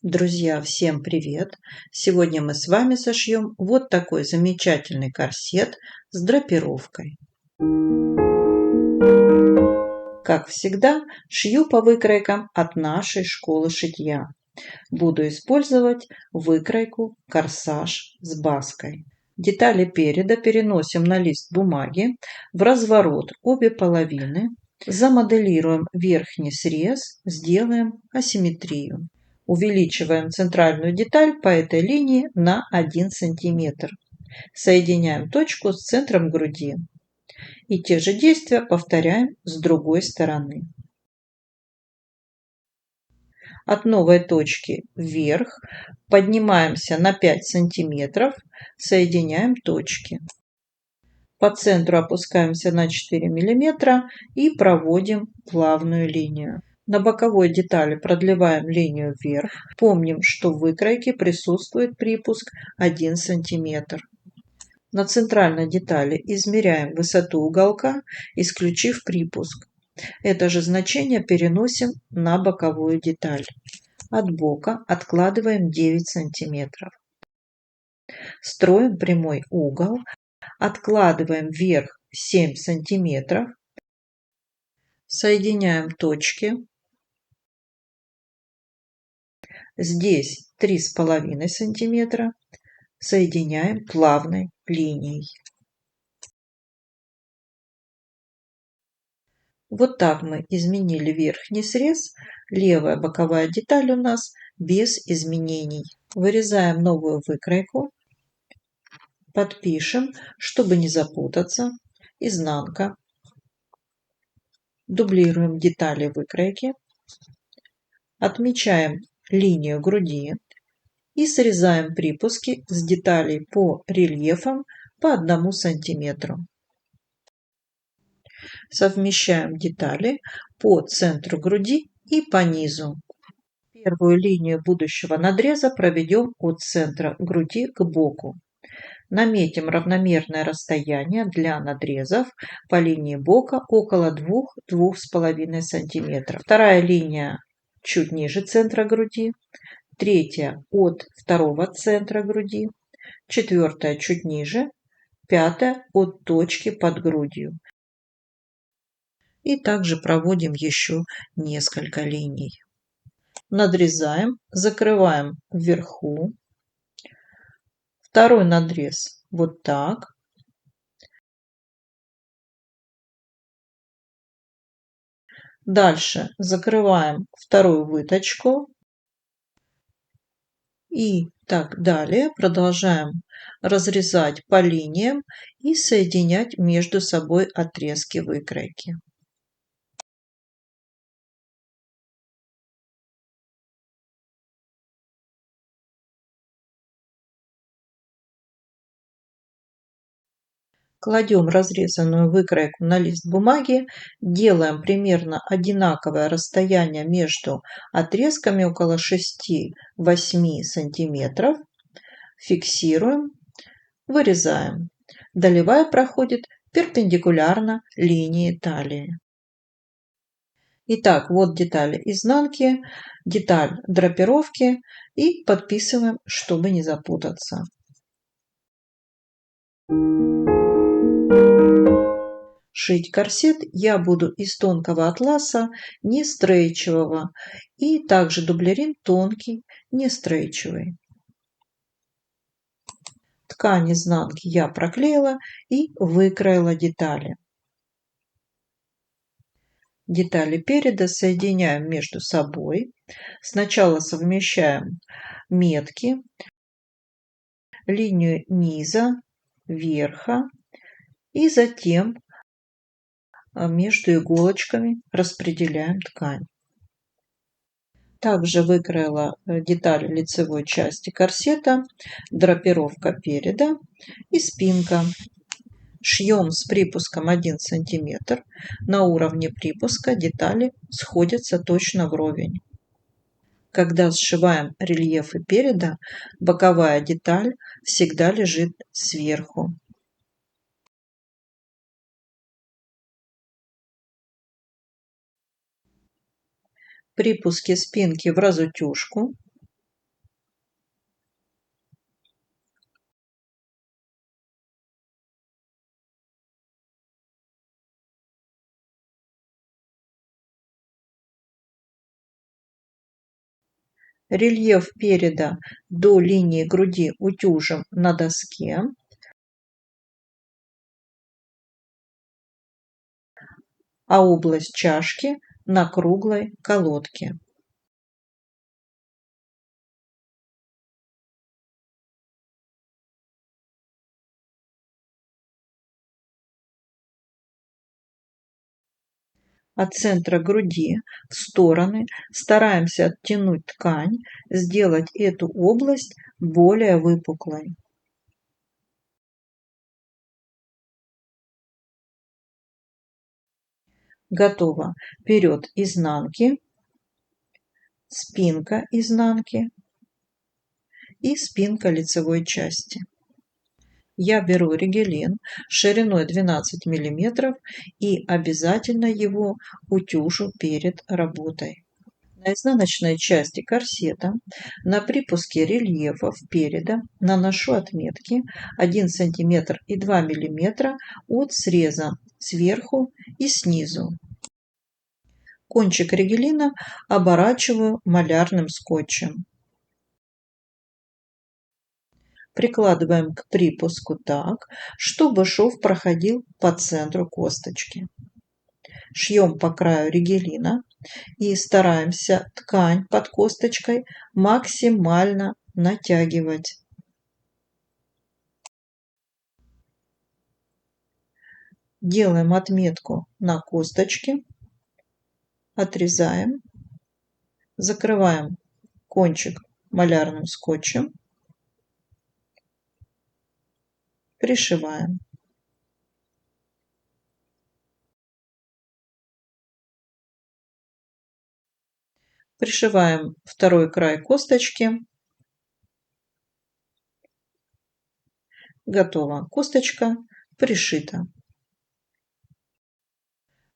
Друзья, всем привет! Сегодня мы с вами сошьем вот такой замечательный корсет с драпировкой. Как всегда, шью по выкройкам от нашей школы шитья. Буду использовать выкройку «Корсаж с баской». Детали переда переносим на лист бумаги, в разворот обе половины, замоделируем верхний срез, сделаем асимметрию. Увеличиваем центральную деталь по этой линии на 1 см. Соединяем точку с центром груди. И те же действия повторяем с другой стороны. От новой точки вверх поднимаемся на 5 см, соединяем точки. По центру опускаемся на 4 мм и проводим плавную линию. На боковой детали продлеваем линию вверх. Помним, что в выкройке присутствует припуск 1 см. На центральной детали измеряем высоту уголка, исключив припуск. Это же значение переносим на боковую деталь. От бока откладываем 9 см. Строим прямой угол, откладываем вверх 7 см. Соединяем точки. Здесь 3,5 см. Соединяем плавной линией. Вот так мы изменили верхний срез. Левая боковая деталь у нас без изменений. Вырезаем новую выкройку. Подпишем, чтобы не запутаться. Изнанка. Дублируем детали выкройки. Отмечаем линию груди. И срезаем припуски с деталей по рельефам по 1 см. Совмещаем детали по центру груди и по низу. Первую линию будущего надреза проведем от центра груди к боку. Наметим равномерное расстояние для надрезов по линии бока около 2–2,5 см. Вторая линия чуть ниже центра груди. Третья от второго центра груди. Четвертая чуть ниже. Пятая от точки под грудью. И также проводим еще несколько линий. Надрезаем, закрываем вверху. Второй надрез вот так. Дальше закрываем вторую выточку. И так далее. Продолжаем разрезать по линиям и соединять между собой отрезки выкройки. Кладем разрезанную выкройку на лист бумаги, делаем примерно одинаковое расстояние между отрезками около 6–8 см, фиксируем, вырезаем. Долевая проходит перпендикулярно линии талии. Итак, вот детали изнанки, деталь драпировки и подписываем, чтобы не запутаться. Шить корсет я буду из тонкого атласа, не стрейчевого, и также дублерин тонкий, не стрейчевый. Ткань изнанки я проклеила и выкроила детали. Детали переда соединяем между собой. Сначала совмещаем метки, линию низа, верха и затем между иголочками распределяем ткань. Также выкроила детали лицевой части корсета, драпировка переда и спинка. Шьем с припуском 1 см. На уровне припуска детали сходятся точно вровень. Когда сшиваем рельефы переда, боковая деталь всегда лежит сверху. Припуски спинки в разутюжку. Рельеф переда до линии груди утюжим на доске. А область чашки на круглой колодке. От центра груди в стороны стараемся оттянуть ткань, сделать эту область более выпуклой. Готово. Вперед изнанки, спинка изнанки и спинка лицевой части. Я беру ригелин шириной 12 мм и обязательно его утюжу перед работой. На изнаночной части корсета на припуске рельефов переда наношу отметки 1 см и 2 мм от среза сверху и снизу. Кончик ригелина оборачиваю малярным скотчем. Прикладываем к припуску так, чтобы шов проходил по центру косточки. Шьем по краю ригелина и стараемся ткань под косточкой максимально натягивать. Делаем отметку на косточке, отрезаем, закрываем кончик малярным скотчем, пришиваем. Пришиваем второй край косточки. Готово. Косточка пришита.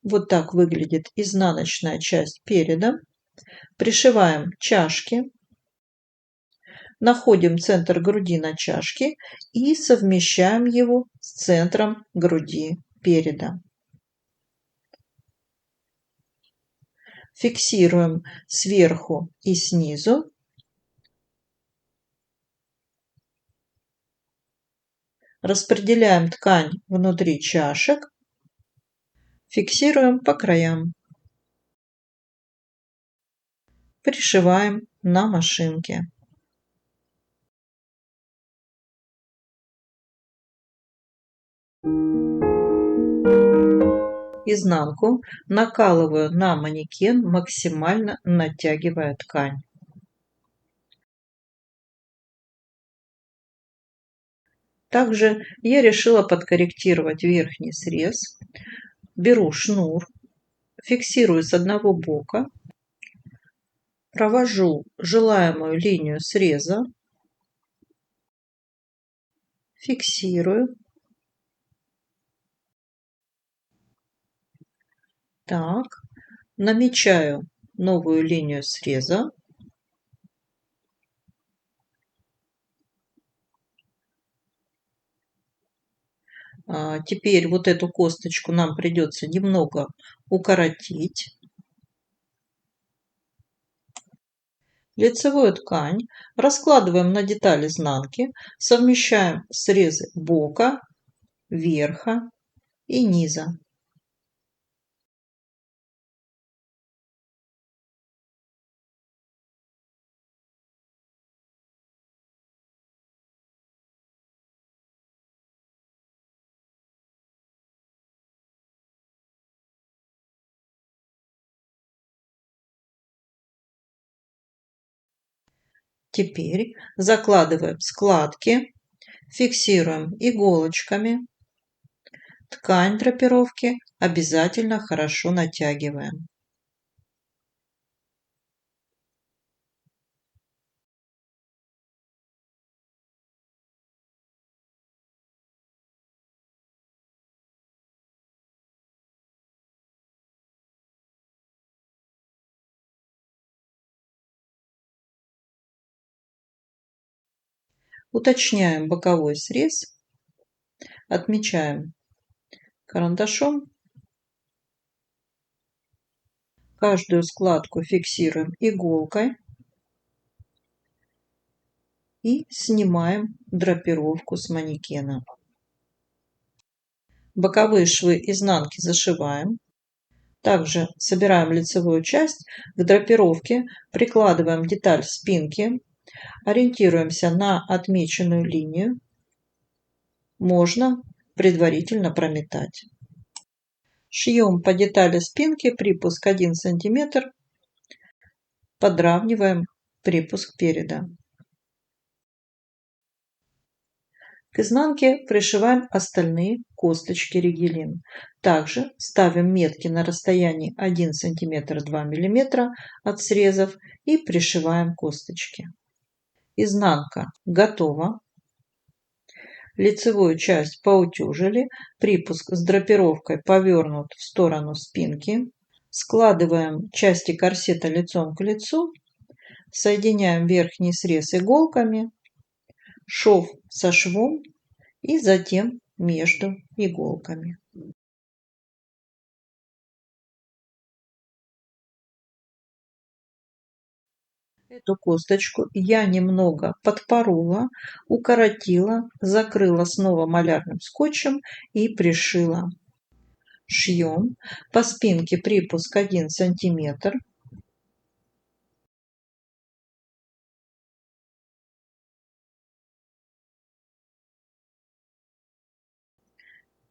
Вот так выглядит изнаночная часть переда. Пришиваем чашки. Находим центр груди на чашке и совмещаем его с центром груди переда. Фиксируем сверху и снизу. Распределяем ткань внутри чашек. Фиксируем по краям. Пришиваем на машинке. Изнанку накалываю на манекен, максимально натягивая ткань. Также я решила подкорректировать верхний срез. Беру шнур, фиксирую с одного бока, провожу желаемую линию среза, фиксирую. Так, намечаю новую линию среза. Теперь вот эту косточку нам придется немного укоротить. Лицевую ткань раскладываем на деталь изнанки, совмещаем срезы бока, верха и низа. Теперь закладываем складки, фиксируем иголочками. Ткань драпировки обязательно хорошо натягиваем. Уточняем боковой срез, отмечаем карандашом. Каждую складку фиксируем иголкой. и снимаем драпировку с манекена. Боковые швы изнанки зашиваем. Также собираем лицевую часть, к драпировке прикладываем деталь спинки, ориентируемся на отмеченную линию. Можно предварительно прометать. Шьем по детали спинки припуск 1 см, подравниваем припуск переда. К изнанке пришиваем остальные косточки ригелин. Также ставим метки на расстоянии 1 см 2 мм от срезов и пришиваем косточки. Изнанка готова. Лицевую часть поутюжили, припуск с драпировкой повернут в сторону спинки. Складываем части корсета лицом к лицу, соединяем верхний срез иголками, шов со швом и затем между иголками. Эту косточку я немного подпорола, укоротила, закрыла снова малярным скотчем и пришила. Шьем по спинке припуск 1 см.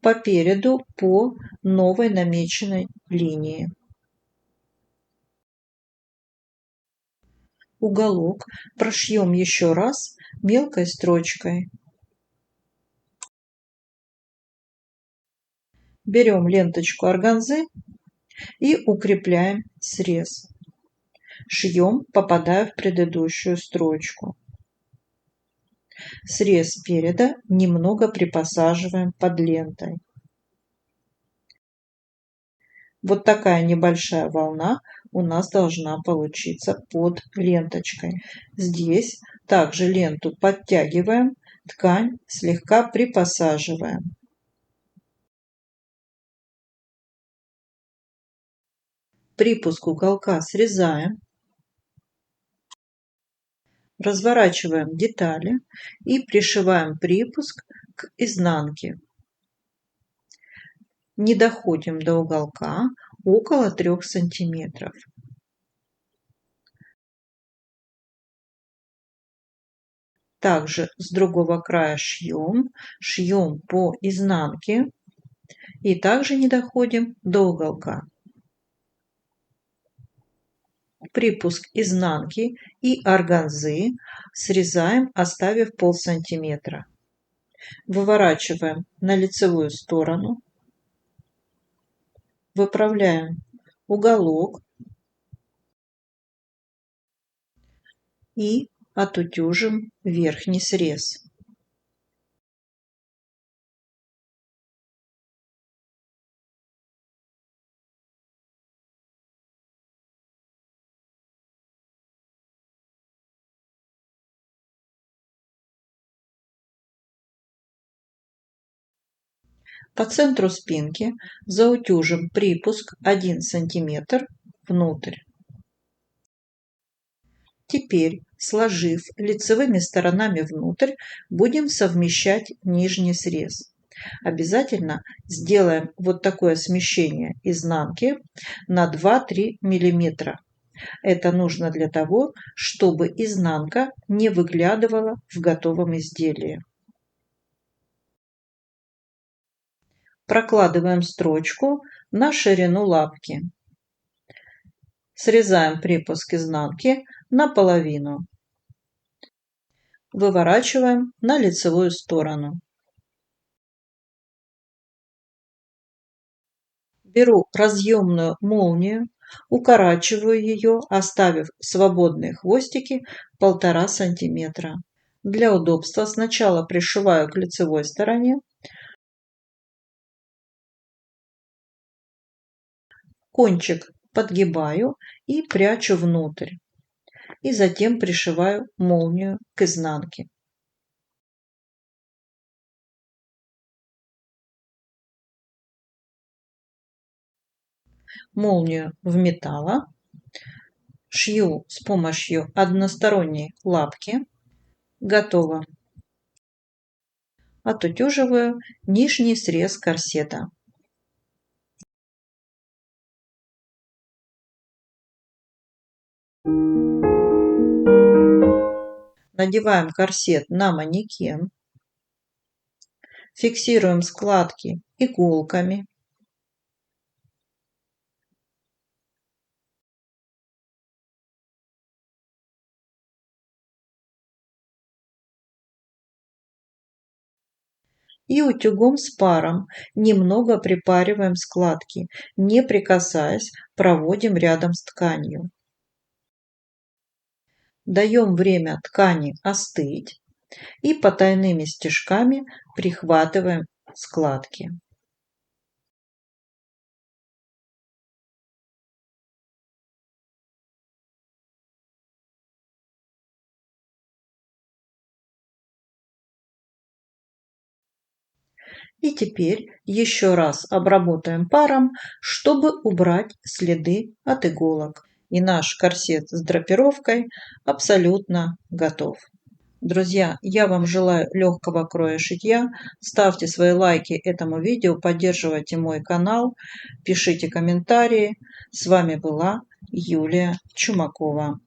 По переду по новой намеченной линии. Уголок прошьем еще раз мелкой строчкой. Берем ленточку органзы и укрепляем срез. Шьем, попадая в предыдущую строчку. Срез переда немного припосаживаем под лентой. Вот такая небольшая волна у нас должна получиться под ленточкой. Здесь также ленту подтягиваем, ткань слегка припосаживаем. Припуск уголка срезаем. Разворачиваем детали и пришиваем припуск к изнанке. Не доходим до уголка, около 3 сантиметров. Также с другого края шьем по изнанке и также не доходим до уголка. Припуск изнанки и органзы срезаем, оставив полсантиметра. Выворачиваем на лицевую сторону, выправляем уголок и отутюжим верхний срез. По центру спинки заутюжим припуск 1 см внутрь. Теперь, сложив лицевыми сторонами внутрь, будем совмещать нижний срез. Обязательно сделаем вот такое смещение изнанки на 2-3 мм. Это нужно для того, чтобы изнанка не выглядывала в готовом изделии. Прокладываем строчку на ширину лапки. Срезаем припуск изнанки наполовину. Выворачиваем на лицевую сторону. Беру разъемную молнию, укорачиваю ее, оставив свободные хвостики 1,5 см. Для удобства сначала пришиваю к лицевой стороне, кончик подгибаю и прячу внутрь. И затем пришиваю молнию к изнанке. Молнию вметала, шью с помощью односторонней лапки, Готово. Отутюживаю нижний срез корсета. Надеваем корсет на манекен. Фиксируем складки иголками. И утюгом с паром немного припариваем складки, не прикасаясь, проводим рядом с тканью. Даем время ткани остыть и потайными стежками прихватываем складки. И теперь еще раз обработаем паром, чтобы убрать следы от иголок. И наш корсет с драпировкой абсолютно готов. Друзья, я вам желаю легкого кроя шитья. Ставьте свои лайки этому видео, поддерживайте мой канал, пишите комментарии. С вами была Юлия Чумакова.